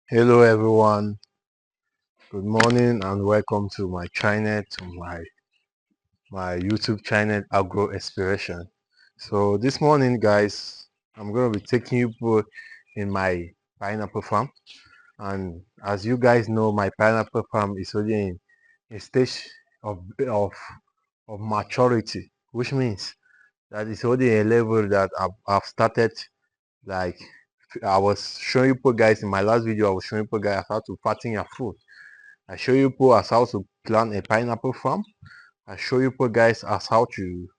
Hello everyone, good morning and welcome to my channel, to my YouTube channel Agro Inspiration. So this morning guys, I'm going to be taking you in my pineapple farm, and as you guys know, my pineapple farm is already in a stage of, of, of maturity, which means that it's already a level that I've started. Like I was showing you guys in my last video, I was showing you guys how to fatten your fruit. I show you as how to plant a pineapple farm. I show you guys as how to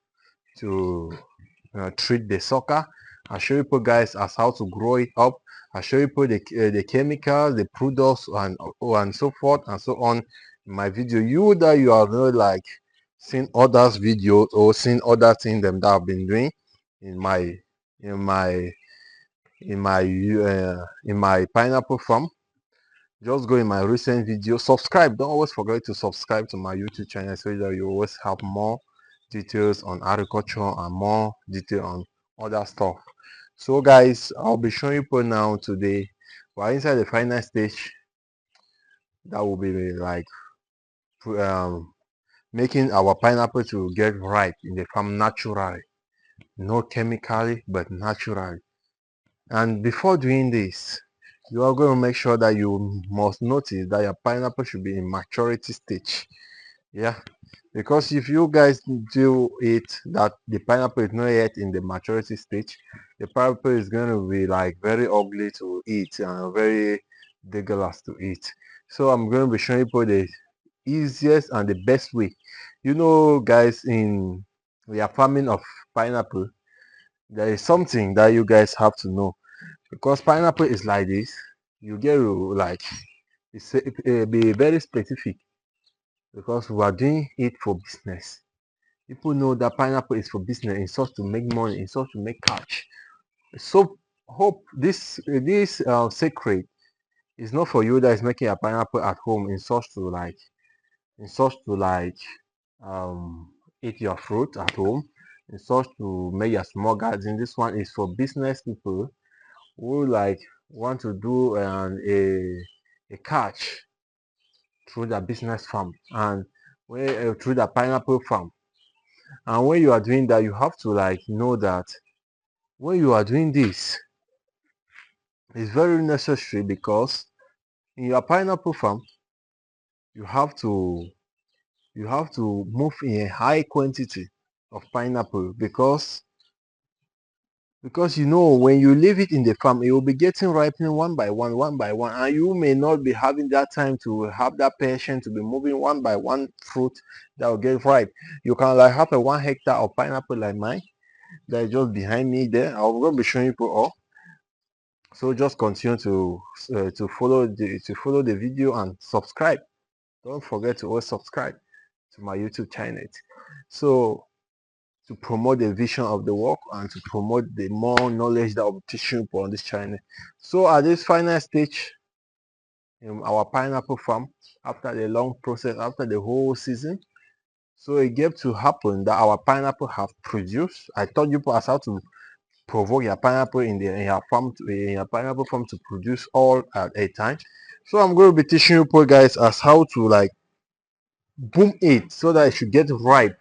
treat the sucker. I show you guys as how to grow it up. I show you the chemicals, the products, and so forth and so on in my video. You that you are not like seen others videos or seen other things them that I've been doing in my in my in my pineapple farm. Just go in my recent video, subscribe. Don't always forget to subscribe to my YouTube channel so that you always have more details on agriculture and more detail on other stuff. So guys, I'll be showing you now today. We're inside the final stage that will be like um, making our pineapple to get ripe in the farm naturally, not chemically but naturally. And before doing this, you are going to make sure that you must notice that your pineapple should be in maturity stage. Yeah, because if you guys do it that the pineapple is not yet in the maturity stage, the pineapple is going to be like very ugly to eat and very dangerous to eat. So I'm going to be showing you the easiest and the best way. You know guys, in we are farming of pineapple, there is something that you guys have to know, because pineapple is like this. You get to like be very specific, because we are doing it for business. People know that pineapple is for business, in such to make money, in such to make cash. So hope this secret is not for you that is making a pineapple at home, in such to like eat your fruit at home, in such to make your small garden. This one is for business people who like want to do a catch through the business farm, and through the pineapple farm. And when you are doing that, you have to like know that when you are doing this, it's very necessary, because in your pineapple farm, you have to move in a high quantity of pineapple, because you know when you leave it in the farm, it will be getting ripening one by one, and you may not be having that time to have that patience to be moving one by one fruit that will get ripe. You can like have a 1 hectare of pineapple like mine that is just behind me there. I'm going to be showing you all. So just continue to follow the video and subscribe. Don't forget to always subscribe to my YouTube channel. So to promote the vision of the work and to promote the more knowledge that I'll be teaching you on this channel. So at this final stage in our pineapple farm, after the long process, after the whole season, so it gave to happen that our pineapple have produced. I told you as how to provoke your pineapple in your farm in your pineapple farm to produce all at a time. So I'm going to be teaching you guys as how to like boom it so that it should get ripe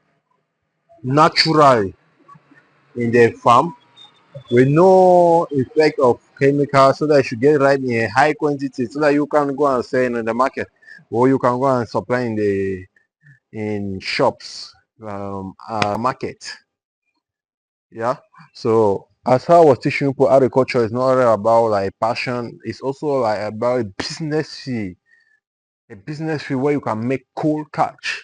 naturally in the farm with no effect of chemicals, so that it should get ripe in a high quantity so that you can go and sell in the market, or you can go and supply in shops, market. Yeah, so as how I was teaching people, agriculture is not only about like passion, it's also like about a business field where you can make cool cash,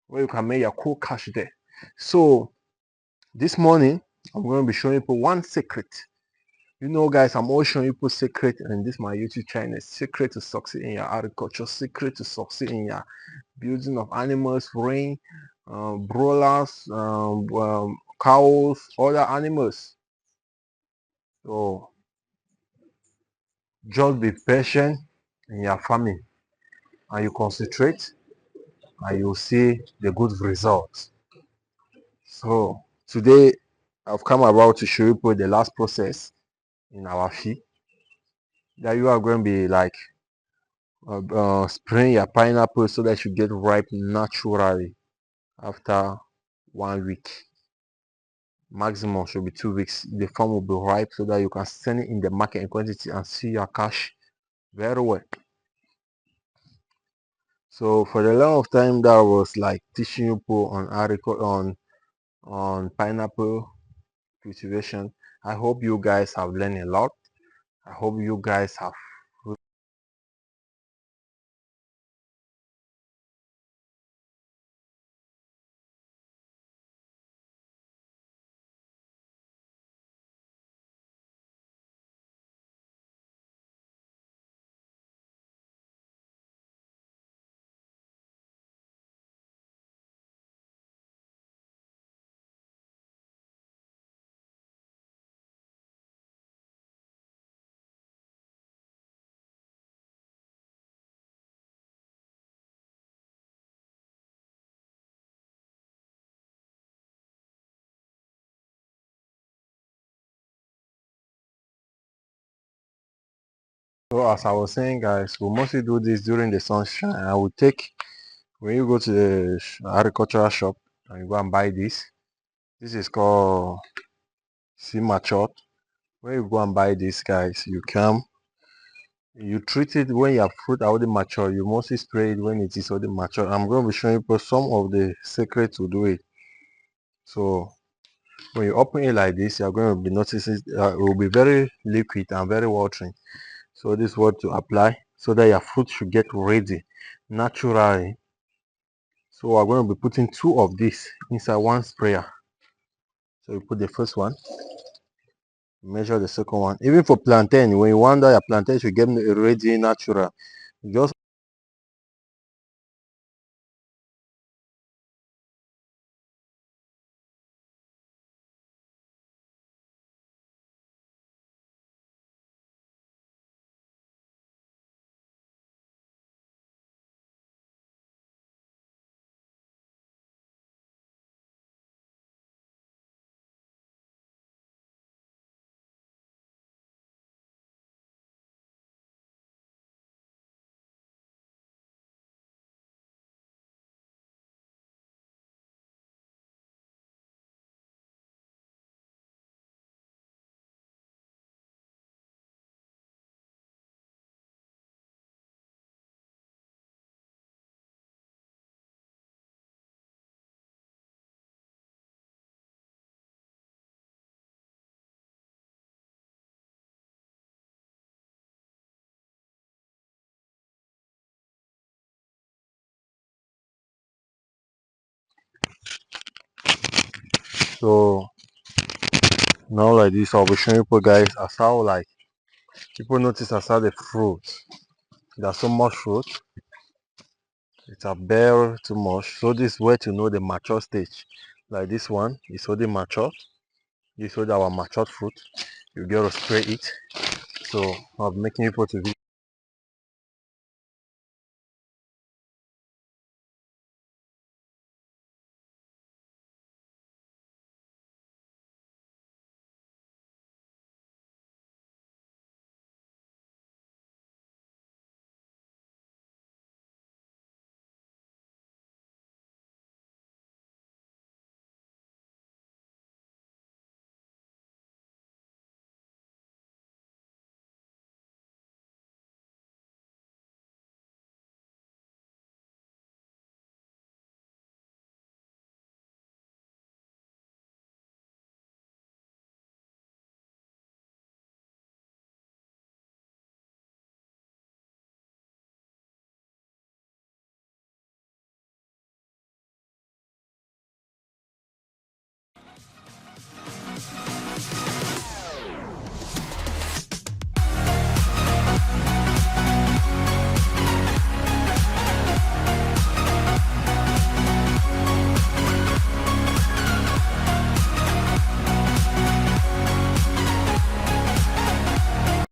where you can make your cool cash there. So this morning I'm going to be showing people one secret. You know guys, I'm always showing people secret in this my YouTube channel. Secret to succeed in your agriculture, secret to succeed in your building of animals, rain, broilers, cows, other animals. So just be patient in your farming, and you concentrate, and you'll see the good results. So today I've come about to show you the last process in our field. that you are going to be like spraying your pineapple so that you get ripe naturally after 1 week. Maximum should be 2 weeks. The farm will be ripe so that you can send it in the market in quantity and see your cash very well. So for the long of time that was like teaching you on article on pineapple cultivation. I hope you guys have learned a lot. I hope you guys have. So as I was saying, guys, we mostly do this during the sunshine. I will take when you go to the agricultural shop and you go and buy this. This is called matured. When you go and buy this, guys, you come, you treat it when your fruit are already mature. You mostly spray it when it is already mature. I'm going to be showing you some of the secrets to do it. So when you open it like this, you're going to be noticing it will be very liquid and very watering. So this is what to apply so that your fruit should get ready naturally. So we're going to be putting 2 of this inside one sprayer. So you put the first one, measure the second one. Even for plantain, when you want that your plantain should get ready natural, just so now like this I'll be showing you guys as how like people notice as how the fruit, there's so much fruit, it's a bare too much. So this is where to know the mature stage. Like this one is already mature. This is already our matured fruit. You get to spray it. So I'm making people to